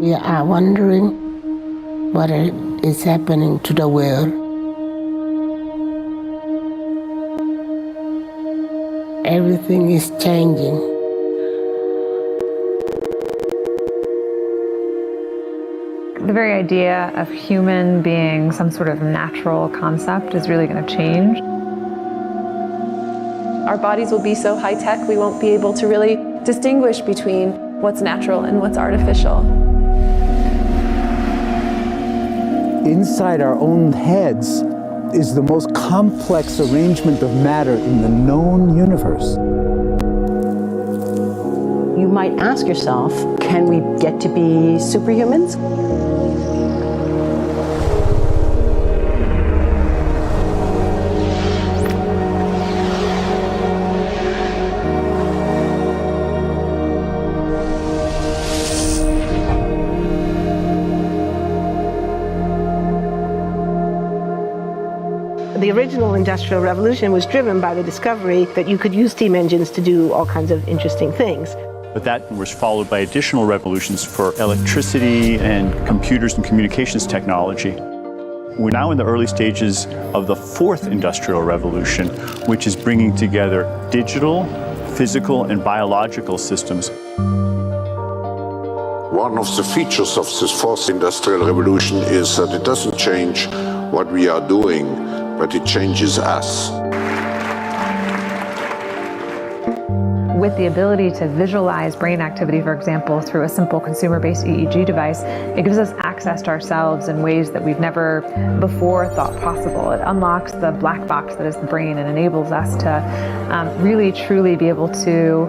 We are wondering what is happening to the world. Everything is changing. The very idea of human being some sort of natural concept is really going to change. Our bodies will be so high-tech, we won't be able to really distinguish between what's natural and what's artificial. Inside our own heads is the most complex arrangement of matter in the known universe. You might ask yourself, can we get to be superhumans? The original Industrial Revolution was driven by the discovery that you could use steam engines to do all kinds of interesting things. But that was followed by additional revolutions for electricity and computers and communications technology. We're now in the early stages of the fourth industrial revolution, which is bringing together digital, physical, and biological systems. One of the features of this fourth industrial revolution is that it doesn't change what we are doing, but it changes us. With the ability to visualize brain activity, for example, through a simple consumer-based EEG device, it gives us access to ourselves in ways that we've never before thought possible. It unlocks the black box that is the brain and enables us to really, truly be able to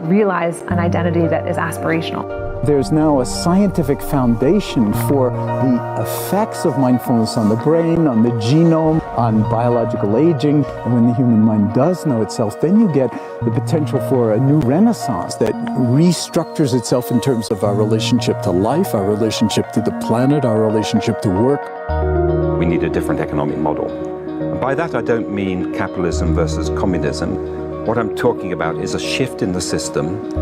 realize an identity that is aspirational. There's now a scientific foundation for the effects of mindfulness on the brain, on the genome, on biological aging. And when the human mind does know itself, then you get the potential for a new renaissance that restructures itself in terms of our relationship to life, our relationship to the planet, our relationship to work. We need a different economic model. And by that I don't mean capitalism versus communism. What I'm talking about is a shift in the system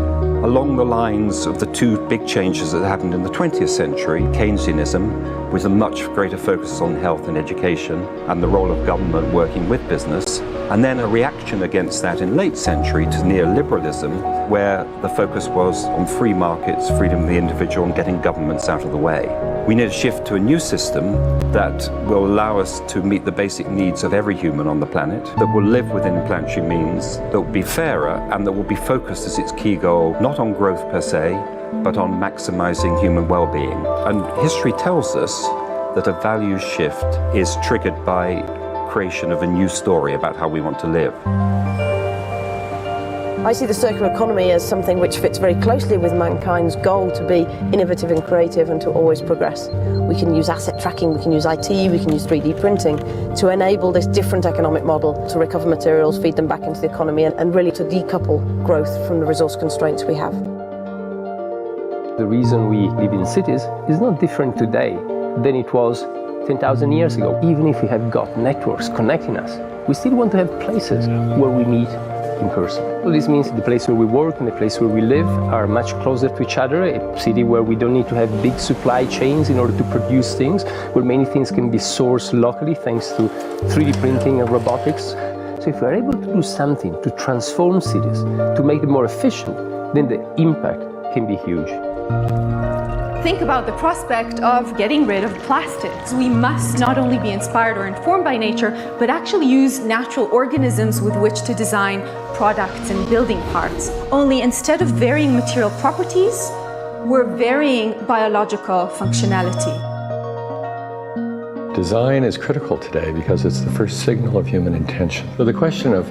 along the lines of the two big changes that happened in the 20th century, Keynesianism, with a much greater focus on health and education and the role of government working with business, and then a reaction against that in late century to neoliberalism, where the focus was on free markets, freedom of the individual, and getting governments out of the way. We need a shift to a new system that will allow us to meet the basic needs of every human on the planet, that will live within planetary means, that will be fairer, and that will be focused as its key goal, not on growth per se, but on maximizing human well-being. And history tells us that a values shift is triggered by creation of a new story about how we want to live. I see the circular economy as something which fits very closely with mankind's goal to be innovative and creative and to always progress. We can use asset tracking, we can use IT, we can use 3D printing to enable this different economic model to recover materials, feed them back into the economy, and really to decouple growth from the resource constraints we have. The reason we live in cities is not different today than it was 10,000 years ago. Even if we have got networks connecting us, we still want to have places where we meet in person. So this means the place where we work and the place where we live are much closer to each other, a city where we don't need to have big supply chains in order to produce things, where many things can be sourced locally thanks to 3D printing and robotics. So if we're able to do something to transform cities, to make them more efficient, then the impact can be huge. Think about the prospect of getting rid of plastics. We must not only be inspired or informed by nature, but actually use natural organisms with which to design products and building parts. Only instead of varying material properties, we're varying biological functionality. Design is critical today because it's the first signal of human intention. So the question of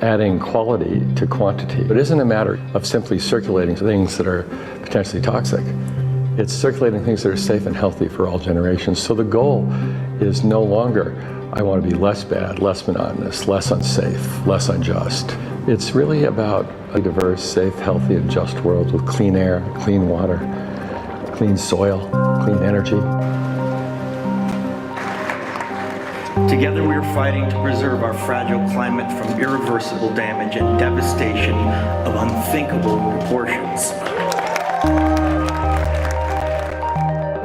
adding quality to quantity, it isn't a matter of simply circulating things that are potentially toxic. It's circulating things that are safe and healthy for all generations. So the goal is no longer, I want to be less bad, less monotonous, less unsafe, less unjust. It's really about a diverse, safe, healthy, and just world with clean air, clean water, clean soil, clean energy. Together we are fighting to preserve our fragile climate from irreversible damage and devastation of unthinkable proportions.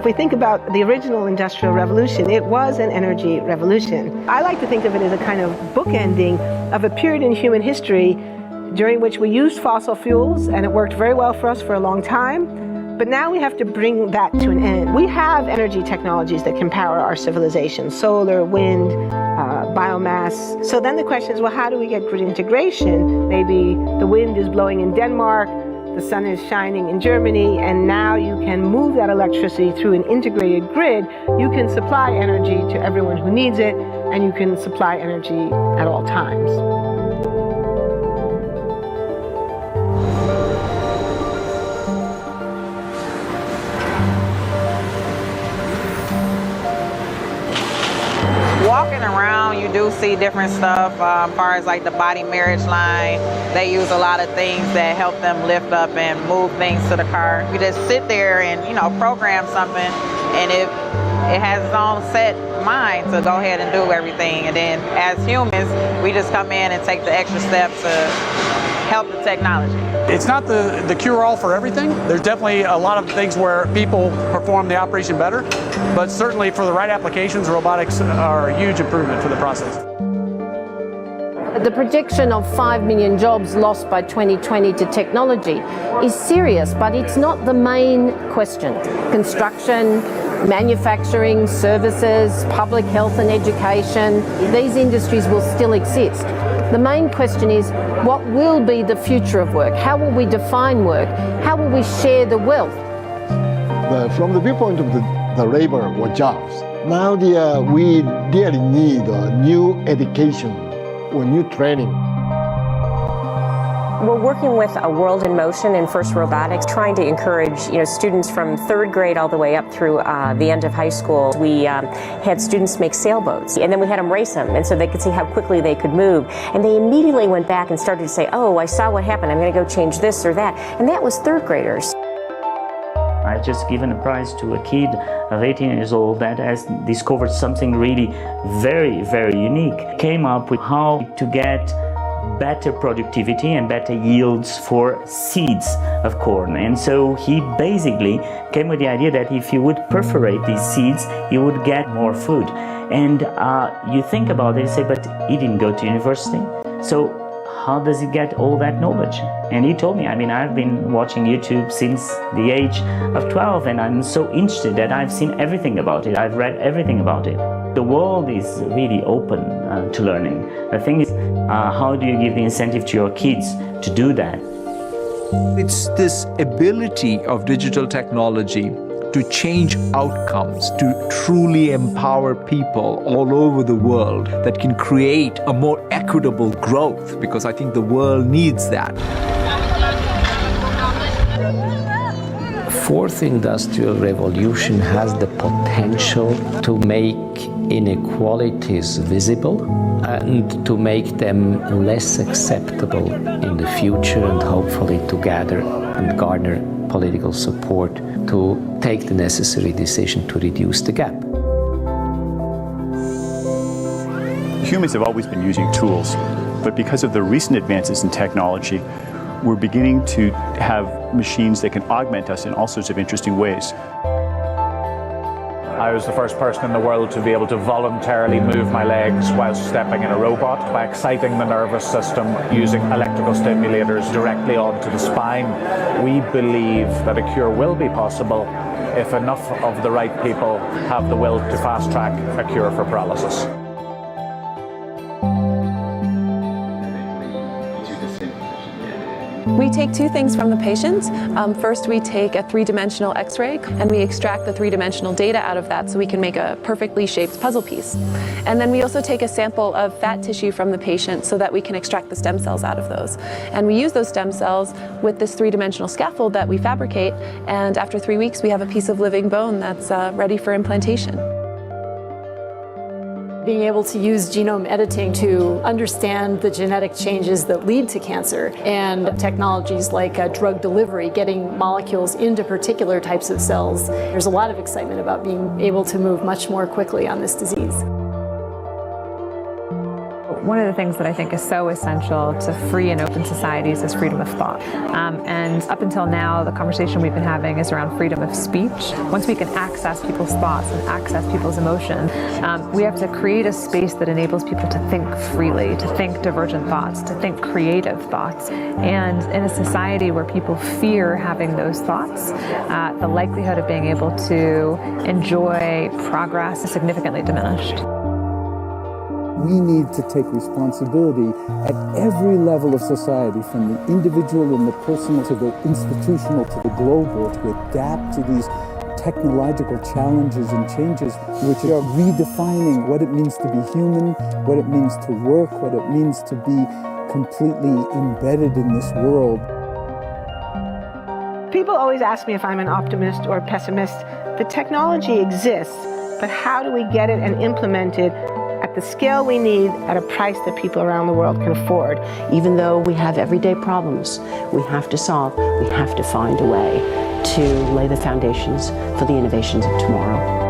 If we think about the original Industrial Revolution, it was an energy revolution. I like to think of it as a kind of bookending of a period in human history during which we used fossil fuels, and it worked very well for us for a long time. But now we have to bring that to an end. We have energy technologies that can power our civilization: solar, wind, biomass. So then the question is, well, how do we get grid integration? Maybe the wind is blowing in Denmark, the sun is shining in Germany, and now you can move that electricity through an integrated grid. You can supply energy to everyone who needs it, and you can supply energy at all times. Walking around, you do see different stuff as far as like the body marriage line. They use a lot of things that help them lift up and move things to the car. You just sit there and, you know, program something, and it has its own set mind to go ahead and do everything. And then as humans, we just come in and take the extra step to help the technology. It's not the cure-all for everything. There's definitely a lot of things where people perform the operation better, but certainly for the right applications, robotics are a huge improvement for the process. The prediction of 5 million jobs lost by 2020 to technology is serious, but it's not the main question. Construction, manufacturing, services, public health and education, these industries will still exist. The main question is, what will be the future of work? How will we define work? How will we share the wealth? From the viewpoint of the labor or jobs, now we really need new education or new training. We're working with a World in Motion and First Robotics, trying to encourage students from 3rd grade all the way up through the end of high school. We had students make sailboats, and then we had them race them, and so they could see how quickly they could move. And they immediately went back and started to say, oh, I saw what happened, I'm going to go change this or that. And that was 3rd graders. I just given a prize to a kid of 18 years old that has discovered something really very, very unique. Came up with how to get better productivity and better yields for seeds of corn. And so he basically came with the idea that if you would perforate these seeds, you would get more food. And you think about it and say, but he didn't go to university. So how does he get all that knowledge? And he told me, I've been watching YouTube since the age of 12, and I'm so interested that I've seen everything about it. I've read everything about it. The world is really open to learning. The thing is, how do you give the incentive to your kids to do that? It's this ability of digital technology to change outcomes, to truly empower people all over the world that can create a more equitable growth, because I think the world needs that. Fourth industrial revolution has the potential to make inequalities visible and to make them less acceptable in the future, and hopefully to gather and garner political support to take the necessary decision to reduce the gap. Humans have always been using tools, but because of the recent advances in technology, we're beginning to have machines that can augment us in all sorts of interesting ways. I was the first person in the world to be able to voluntarily move my legs while stepping in a robot by exciting the nervous system using electrical stimulators directly onto the spine. We believe that a cure will be possible if enough of the right people have the will to fast-track a cure for paralysis. We take two things from the patient. First, we take a 3-dimensional X-ray and we extract the 3-dimensional data out of that so we can make a perfectly shaped puzzle piece. And then we also take a sample of fat tissue from the patient so that we can extract the stem cells out of those. And we use those stem cells with this 3-dimensional scaffold that we fabricate, and after 3 weeks we have a piece of living bone that's ready for implantation. Being able to use genome editing to understand the genetic changes that lead to cancer, and technologies like drug delivery, getting molecules into particular types of cells. There's a lot of excitement about being able to move much more quickly on this disease. One of the things that I think is so essential to free and open societies is freedom of thought. And up until now, the conversation we've been having is around freedom of speech. Once we can access people's thoughts and access people's emotions, we have to create a space that enables people to think freely, to think divergent thoughts, to think creative thoughts. And in a society where people fear having those thoughts, the likelihood of being able to enjoy progress is significantly diminished. We need to take responsibility at every level of society, from the individual and the personal to the institutional to the global, to adapt to these technological challenges and changes, which are redefining what it means to be human, what it means to work, what it means to be completely embedded in this world. People always ask me if I'm an optimist or pessimist. The technology exists, but how do we get it and implement it at the scale we need at a price that people around the world can afford? Even though we have everyday problems we have to solve, we have to find a way to lay the foundations for the innovations of tomorrow.